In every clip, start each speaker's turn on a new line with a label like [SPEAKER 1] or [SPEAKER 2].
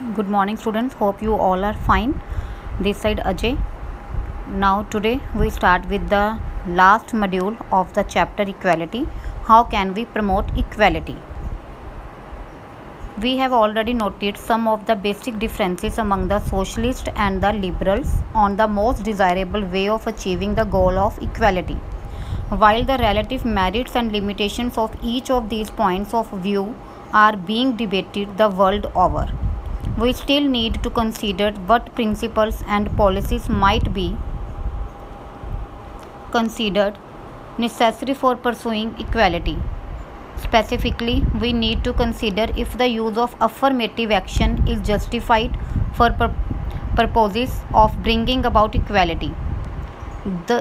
[SPEAKER 1] Good morning students, hope you all are fine. This side Ajay. Now today we start with the last module of the chapter equality. How can we promote equality? We have already noted some of the basic differences among the socialists and the liberals on the most desirable way of achieving the goal of equality. While the relative merits and limitations of each of these points of view are being debated the world over, we still need to consider what principles and policies might be considered necessary for pursuing equality. Specifically, we need to consider if the use of affirmative action is justified for purposes of bringing about equality.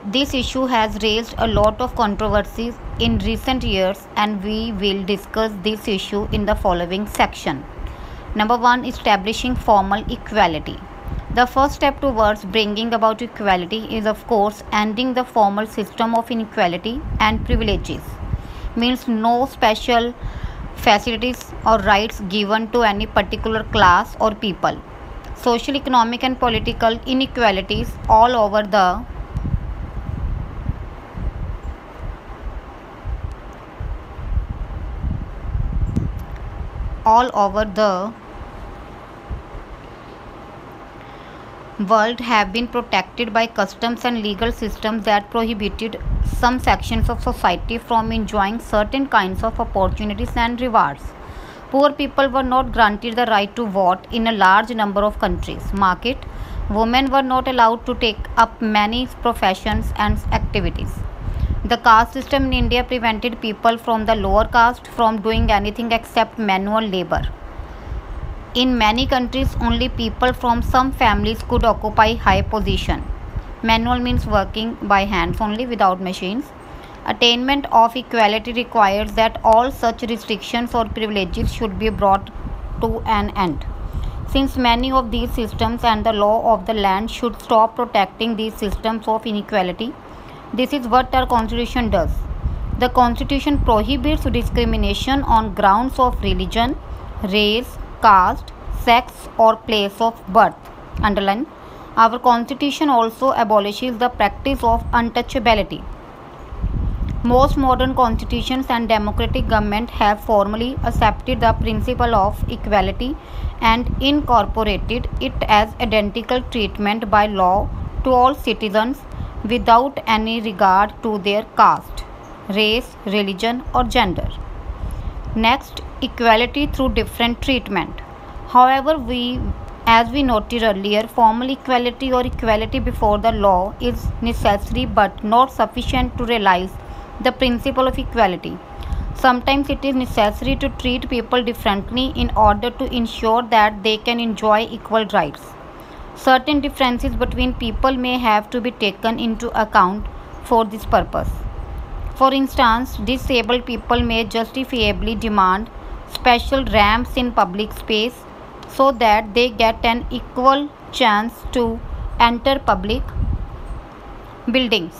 [SPEAKER 1] This issue has raised a lot of controversies in recent years, and we will discuss this issue in the following section. Number 1. Establishing formal equality. The first step towards bringing about equality is, of course, ending the formal system of inequality and privileges. Means no special facilities or rights given to any particular class or people. Social, economic and political inequalities all over the world have been protected by customs and legal systems that prohibited some sections of society from enjoying certain kinds of opportunities and rewards. Poor people were not granted the right to vote in a large number of countries. Women were not allowed to take up many professions and activities. The caste system in India prevented people from the lower caste from doing anything except manual labor. In many countries, only people from some families could occupy high position. Manual means working by hands only without machines. Attainment of equality requires that all such restrictions or privileges should be brought to an end. Since many of these systems and the law of the land should stop protecting these systems of inequality, this is what our constitution does. The constitution prohibits discrimination on grounds of religion, race, caste, sex or place of birth. Underline. Our constitution also abolishes the practice of untouchability. Most modern constitutions and democratic governments have formally accepted the principle of equality and incorporated it as identical treatment by law to all citizens without any regard to their caste, race, religion or gender. Next, equality through different treatment. However, as we noted earlier, formal equality or equality before the law is necessary but not sufficient to realize the principle of equality. Sometimes it is necessary to treat people differently in order to ensure that they can enjoy equal rights. Certain differences between people may have to be taken into account for this purpose. For instance, disabled people may justifiably demand special ramps in public space so that they get an equal chance to enter public buildings.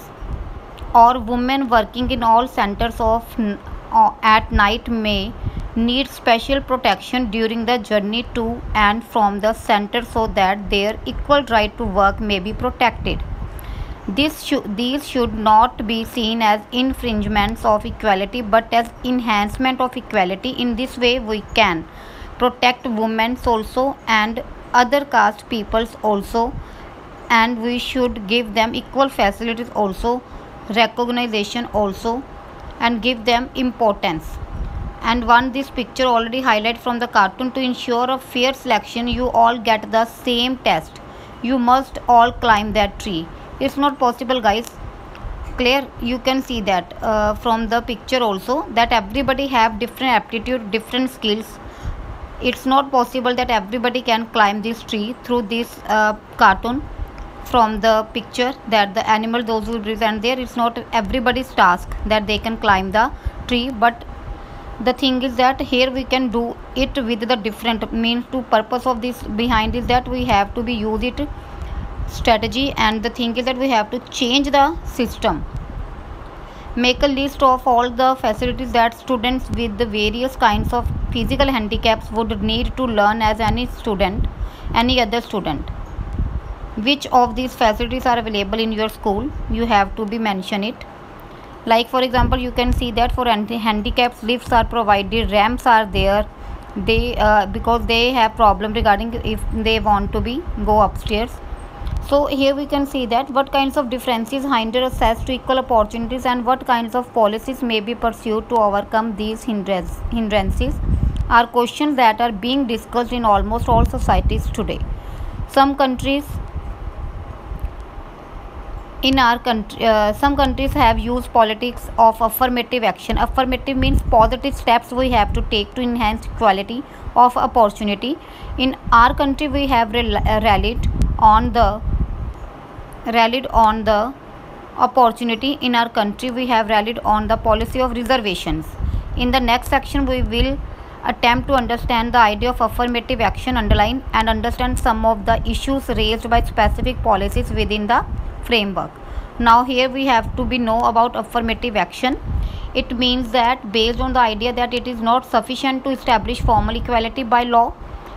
[SPEAKER 1] Or women working in all centers at night may need special protection during the journey to and from the center so that their equal right to work may be protected. These should not be seen as infringements of equality but as enhancement of equality. In this way, we can protect women also and other caste peoples also, and we should give them equal facilities also, recognition also, and give them importance. And one this picture already highlighted from the cartoon, to ensure a fair selection you all get the same test. You must all climb that tree. It's not possible, guys. Clear? You can see that from the picture also, that everybody have different aptitude, different skills. It's not possible that everybody can climb this tree through this cartoon. From the picture that the animal those who present there, it's not everybody's task that they can climb the tree, but the thing is that here we can do it with the different means. To purpose of this behind is that we have to be use it strategy, and the thing is that we have to change the system. Make a list of all the facilities that students with the various kinds of physical handicaps would need to learn as any other student. Which of these facilities are available in your school? You have to be mention it. Like for example, you can see that for handicaps, lifts are provided, ramps are there. They because they have problem regarding if they want to be go upstairs. So here we can see that what kinds of differences hinder access to equal opportunities and what kinds of policies may be pursued to overcome these hindrances are questions that are being discussed in almost all societies today. Some countries some countries have used politics of affirmative action. Affirmative means positive steps we have to take to enhance equality of opportunity. In our country we have rallied on the opportunity. In our country we have rallied on the policy of reservations. In the next section we will attempt to understand the idea of affirmative action, underline and understand some of the issues raised by specific policies within the framework. Now here we have to be know about affirmative action. It means that based on the idea that it is not sufficient to establish formal equality by law,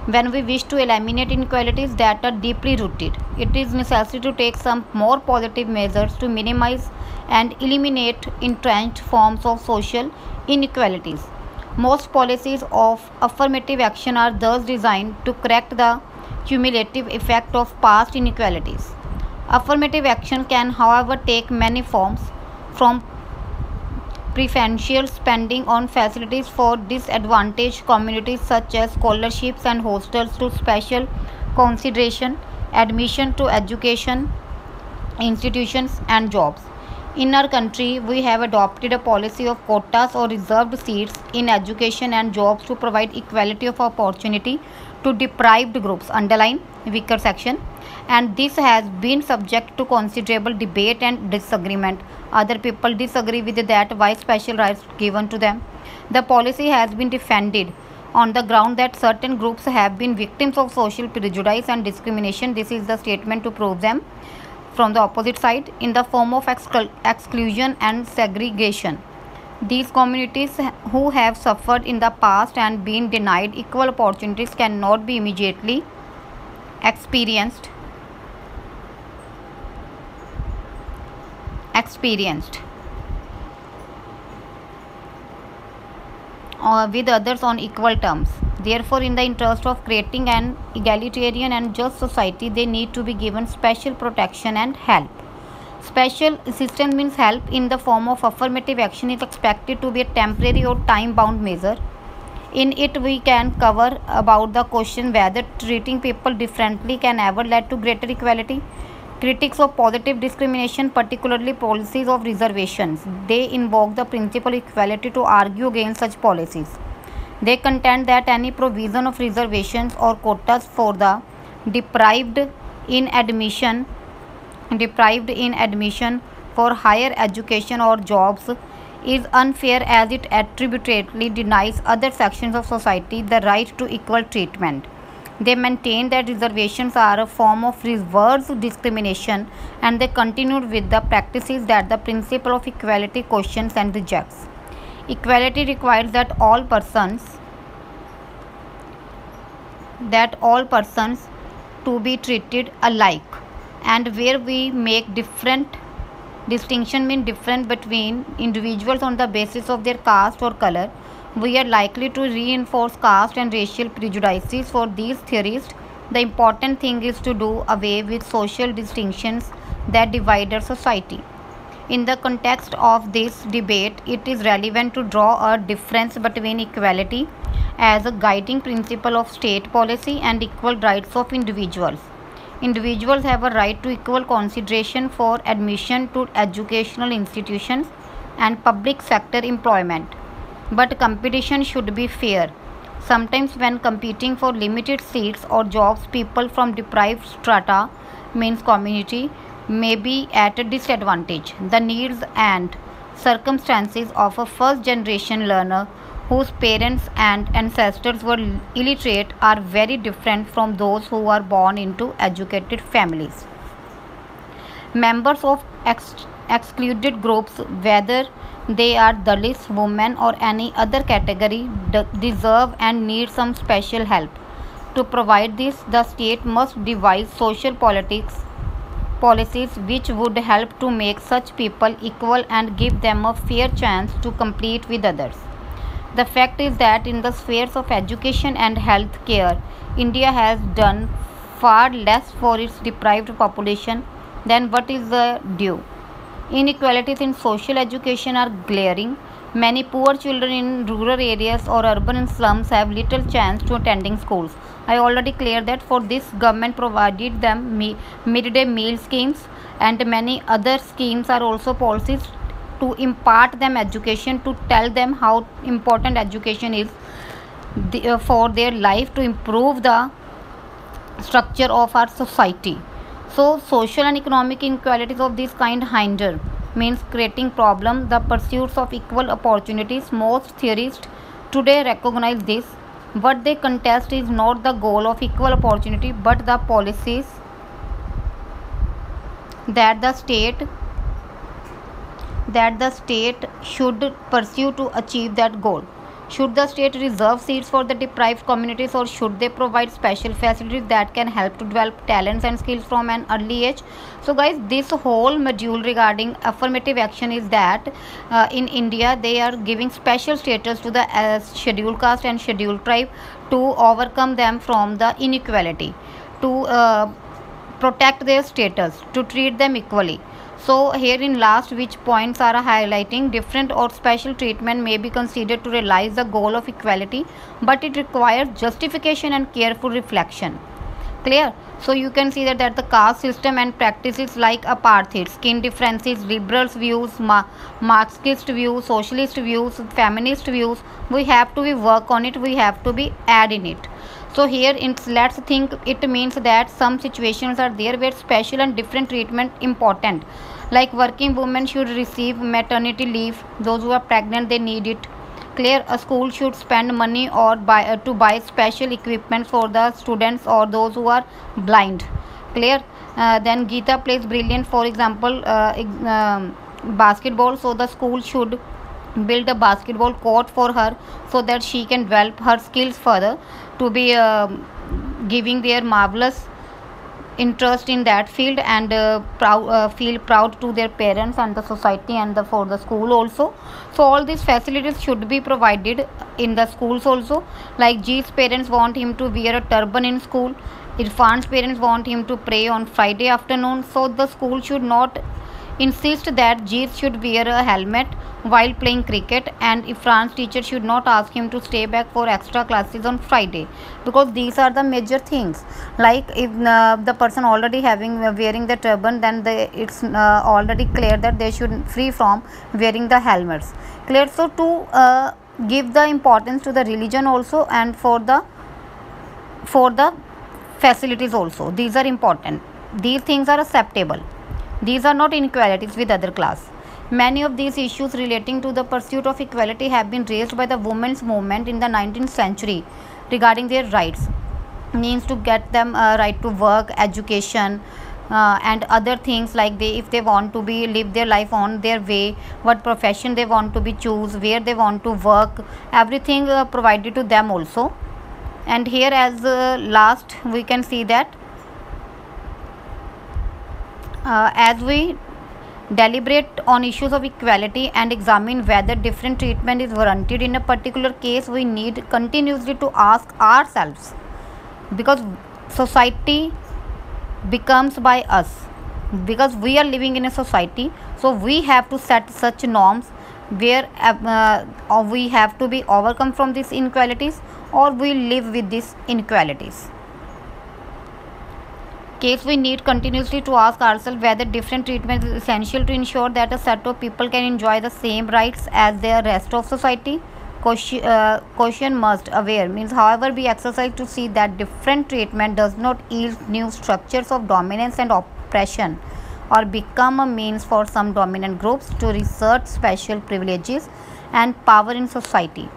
[SPEAKER 1] when we wish to eliminate inequalities that are deeply rooted, it is necessary to take some more positive measures to minimize and eliminate entrenched forms of social inequalities. Most policies of affirmative action are thus designed to correct the cumulative effect of past inequalities. Affirmative action can, however, take many forms, from preferential spending on facilities for disadvantaged communities such as scholarships and hostels to special consideration admission to education institutions and jobs. In our country, we have adopted a policy of quotas or reserved seats in education and jobs to provide equality of opportunity to deprived groups, underline weaker section, and this has been subject to considerable debate and disagreement. Other people disagree with that, why special rights given to them. The policy has been defended on the ground that certain groups have been victims of social prejudice and discrimination. This is the statement to prove them from the opposite side in the form of exclusion and segregation. These communities who have suffered in the past and been denied equal opportunities cannot be immediately experienced with others on equal terms. Therefore, in the interest of creating an egalitarian and just society, they need to be given special protection and help. Special assistance means help in the form of affirmative action is expected to be a temporary or time-bound measure. In it, we can cover about the question whether treating people differently can ever lead to greater equality. Critics of positive discrimination, particularly policies of reservations, they invoke the principle of equality to argue against such policies. They contend that any provision of reservations or quotas for the deprived in admission for higher education or jobs is unfair as it attributedly denies other sections of society the right to equal treatment. They maintain that reservations are a form of reverse discrimination, and they continued with the practices that the principle of equality questions and rejects. Equality requires that all persons to be treated alike, and where we make distinction between individuals on the basis of their caste or color, we are likely to reinforce caste and racial prejudices. For these theorists, the important thing is to do away with social distinctions that divide our society. In the context of this debate, it is relevant to draw a difference between equality as a guiding principle of state policy and equal rights of individuals. Individuals have a right to equal consideration for admission to educational institutions and public sector employment. But competition should be fair. Sometimes when competing for limited seats or jobs, people from deprived strata, means community, may be at a disadvantage. The needs and circumstances of a first generation learner whose parents and ancestors were illiterate are very different from those who are born into educated families. Members of excluded groups, whether they are Dalits, women, or any other category, deserve and need some special help. To provide this, the state must devise social policies which would help to make such people equal and give them a fair chance to compete with others. The fact is that in the spheres of education and health care, India has done far less for its deprived population than what is due. Inequalities in social education are glaring. Many poor children in rural areas or urban slums have little chance to attending schools. I already cleared that. For this, government provided them midday meal schemes, and many other schemes are also policies to impart them education, to tell them how important education is for their life, to improve the structure of our society. So social and economic inequalities of this kind hinder, means creating problem, the pursuits of equal opportunities. Most theorists today recognize this. What they contest is not the goal of equal opportunity, but the policies that the state should pursue to achieve that goal. Should the state reserve seats for the deprived communities, or should they provide special facilities that can help to develop talents and skills from an early age? So guys, this whole module regarding affirmative action is that in India they are giving special status to the scheduled caste and scheduled tribe to overcome them from the inequality, to protect their status, to treat them equally. So here in last, which points are highlighting different or special treatment may be considered to realize the goal of equality, but it requires justification and careful reflection. Clear? So you can see that the caste system and practices like apartheid, skin differences, liberals views, Marxist views, socialist views, feminist views, we have to be work on it, we have to be add in it. So here let's think, it means that some situations are there where special and different treatment important, like working women should receive maternity leave, those who are pregnant they need it. Clear? A school should spend money or to buy special equipment for the students or those who are blind. Clear? Then Geeta plays brilliant, for example, basketball, so the school should build a basketball court for her so that she can develop her skills further, to be giving their marvelous interest in that field, and feel proud to their parents and the society and for the school also. So all these facilities should be provided in the schools also. Like G's parents want him to wear a turban in school, Irfan's parents want him to pray on Friday afternoon, so the school should not insist that Jeet should wear a helmet while playing cricket, and Irfan's teacher should not ask him to stay back for extra classes on Friday, because these are the major things. Like if the person already having wearing the turban, then it's already clear that they should free from wearing the helmets. Clear? So to give the importance to the religion also, and for the facilities also, these are important. These things are acceptable. These are not inequalities with other class. Many of these issues relating to the pursuit of equality have been raised by the women's movement in the 19th century regarding their rights, means to get them right to work, education, and other things, like if they want to be live their life on their way, what profession they want to be choose, where they want to work, everything provided to them also. And here as last we can see that as we deliberate on issues of equality and examine whether different treatment is warranted in a particular case, we need continuously to ask ourselves, because society becomes by us, because we are living in a society, so we have to set such norms where we have to be overcome from these inequalities, or we live with these inequalities. Case we need continuously to ask ourselves whether different treatment is essential to ensure that a set of people can enjoy the same rights as the rest of society. Caution must aware, means however be exercised to see that different treatment does not yield new structures of dominance and oppression, or become a means for some dominant groups to assert special privileges and power in society.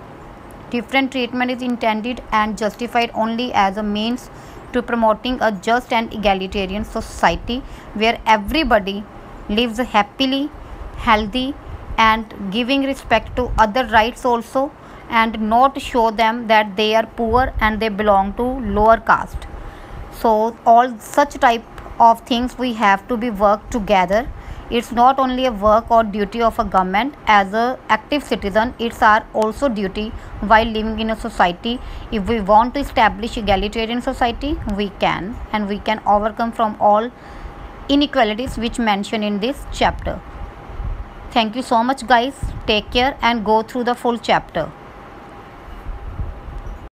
[SPEAKER 1] Different treatment is intended and justified only as a means to promoting a just and egalitarian society where everybody lives happily, healthy, and giving respect to other rights also, and not show them that they are poor and they belong to lower caste. So all such type of things we have to be work together. It's not only a work or duty of a government. As a active citizen, it's our also duty while living in a society. If we want to establish egalitarian society, we can, and we can overcome from all inequalities which mentioned in this chapter. Thank you so much guys. Take care and go through the full chapter.